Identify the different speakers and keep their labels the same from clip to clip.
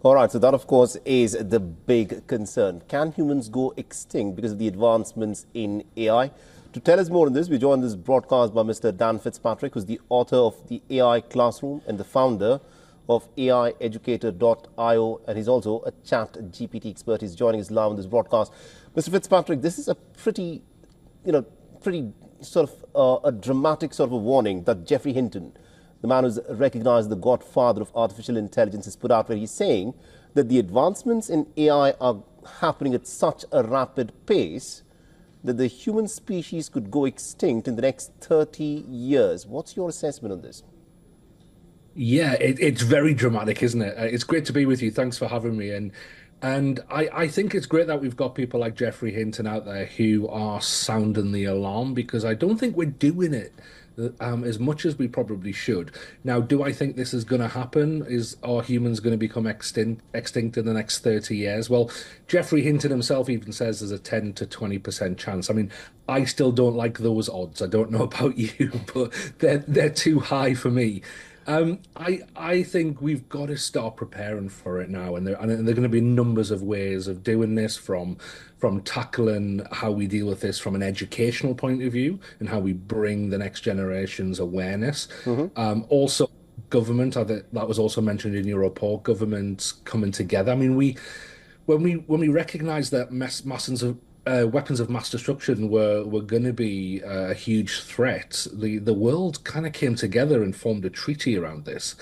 Speaker 1: All right, so that, of course, is the big concern. Can humans go extinct because of the advancements in AI? To tell us more on this, we join this broadcast by Mr. Dan Fitzpatrick, who's the author of the AI Classroom and the founder of AIeducator.io, and he's also a chat GPT expert. He's joining us live on this broadcast. Mr. Fitzpatrick, this is a pretty, pretty sort of a dramatic sort of a warning that Geoffrey Hinton, the man who's recognized as the godfather of artificial intelligence, has put out, where he's saying that the advancements in AI are happening at such a rapid pace that the human species could go extinct in the next 30 years. What's your assessment on this?
Speaker 2: Yeah, it's very dramatic, isn't it? It's great to be with you. Thanks for having me. And I think it's great that we've got people like Geoffrey Hinton out there who are sounding the alarm because I don't think we're doing it as much as we probably should. Now, do I think this is going to happen? Are humans going to become extinct in the next 30 years? Well, Geoffrey Hinton himself even says there's a 10 to 20% chance. I mean, I still don't like those odds. I don't know about you, but they're too high for me. I think we've got to start preparing for it now, and there are going to be numbers of ways of doing this from tackling how we deal with this from an educational point of view and how we bring the next generation's awareness. Also, government, that was also mentioned in your report, governments coming together. I mean, when we recognize that masses of weapons of mass destruction were going to be a huge threat, the world kind of came together and formed a treaty around this.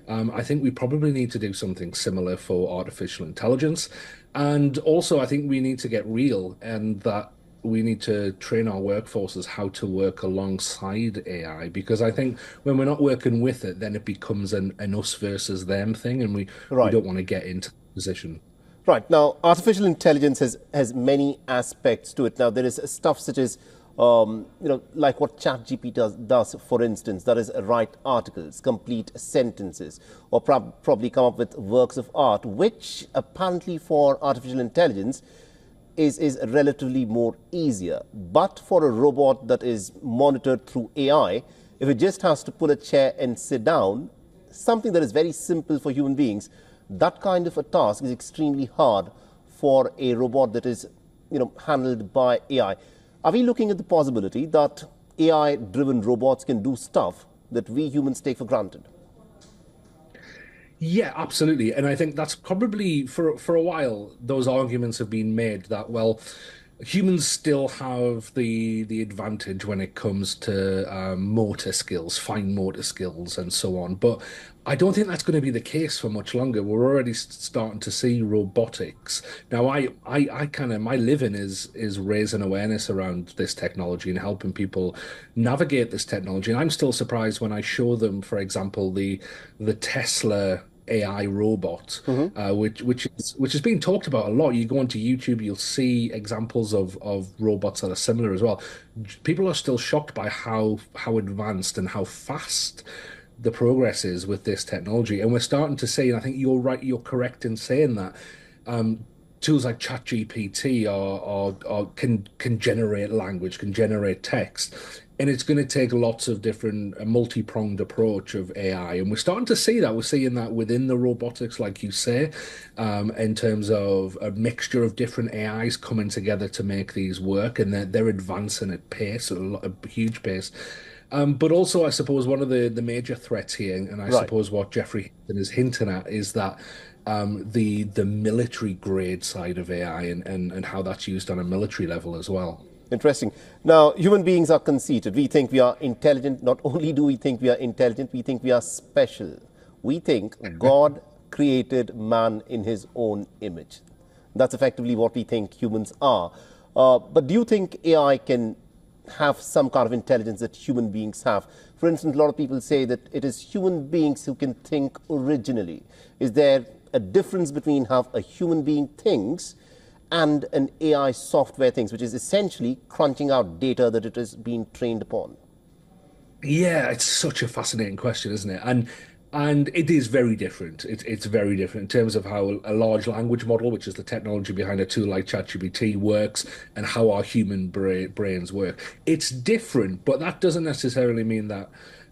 Speaker 2: I think we probably need to do something similar for artificial intelligence. And also, I think we need to get real and that we need to train our workforces how to work alongside AI because I think when we're not working with it, then it becomes an us versus them thing, and we
Speaker 1: Right.
Speaker 2: don't want to get into that position.
Speaker 1: Right. Now, artificial intelligence has many aspects to it. Now, there is stuff such as, like what ChatGPT does, for instance, that is write articles, complete sentences, or probably come up with works of art, which apparently for artificial intelligence is relatively more easier. But for a robot that is monitored through AI, if it just has to pull a chair and sit down, something that is very simple for human beings, that kind of a task is extremely hard for a robot that is, handled by AI. Are we looking at the possibility that AI-driven robots can do stuff that we humans take for granted?
Speaker 2: Yeah, absolutely. And I think that's probably for a while, those arguments have been made that, well, humans still have the advantage when it comes to motor skills, fine motor skills, and so on. But I don't think that's going to be the case for much longer. We're already starting to see robotics. Now, I kind of my living is raising awareness around this technology and helping people navigate this technology. And I'm still surprised when I show them, for example, the Tesla AI robot, which is being talked about a lot. You go onto YouTube, you'll see examples of robots that are similar as well. People are still shocked by how advanced and how fast the progress is with this technology, and we're starting to see. And I think you're right, you're correct in saying that. Tools like ChatGPT can generate language, can generate text, and it's going to take lots of different a multi-pronged approach of AI. And we're starting to see that. We're seeing that within the robotics, like you say, in terms of a mixture of different AIs coming together to make these work, and they're advancing at pace, a huge pace. But also, I suppose one of the major threats here, and I
Speaker 1: Right.
Speaker 2: suppose what Jeffrey Hinton is hinting at, is that the military grade side of AI and how that's used on a military level as well.
Speaker 1: Interesting. Now, human beings are conceited. We think we are intelligent. Not only do we think we are intelligent, we think we are special. We think God created man in his own image. That's effectively what we think humans are. But do you think AI can have some kind of intelligence that human beings have? For instance, a lot of people say that it is human beings who can think originally. Is there a difference between how a human being thinks and an AI software thinks, which is essentially crunching out data that it is being trained upon?
Speaker 2: Yeah, it's such a fascinating question, isn't it? And it is very different. It's very different in terms of how a large language model, which is the technology behind a tool like ChatGPT, works, and how our human brains work. It's different, but that doesn't necessarily mean that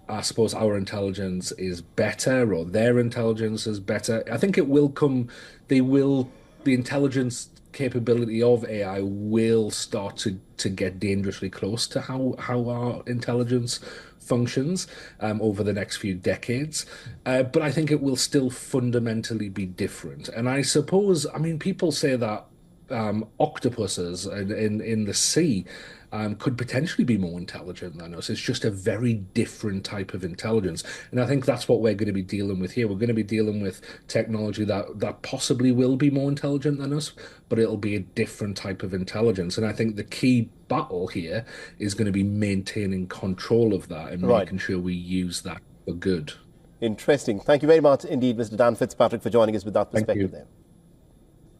Speaker 2: I suppose our intelligence is better or their intelligence is better. I think it will come, the intelligence capability of AI will start to get dangerously close to how our intelligence functions over the next few decades. But I think it will still fundamentally be different. And I suppose, I mean, people say that octopuses in the sea could potentially be more intelligent than us. It's just a very different type of intelligence. And I think that's what we're going to be dealing with here. We're going to be dealing with technology that possibly will be more intelligent than us, but it'll be a different type of intelligence. And I think the key battle here is going to be maintaining control of that and
Speaker 1: Right.
Speaker 2: making sure we use that for good.
Speaker 1: Interesting. Thank you very much indeed, Mr. Dan Fitzpatrick, for joining us with that perspective there.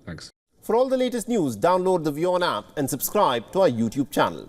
Speaker 2: Thanks.
Speaker 1: For all the latest news, download the WION app and subscribe to our YouTube channel.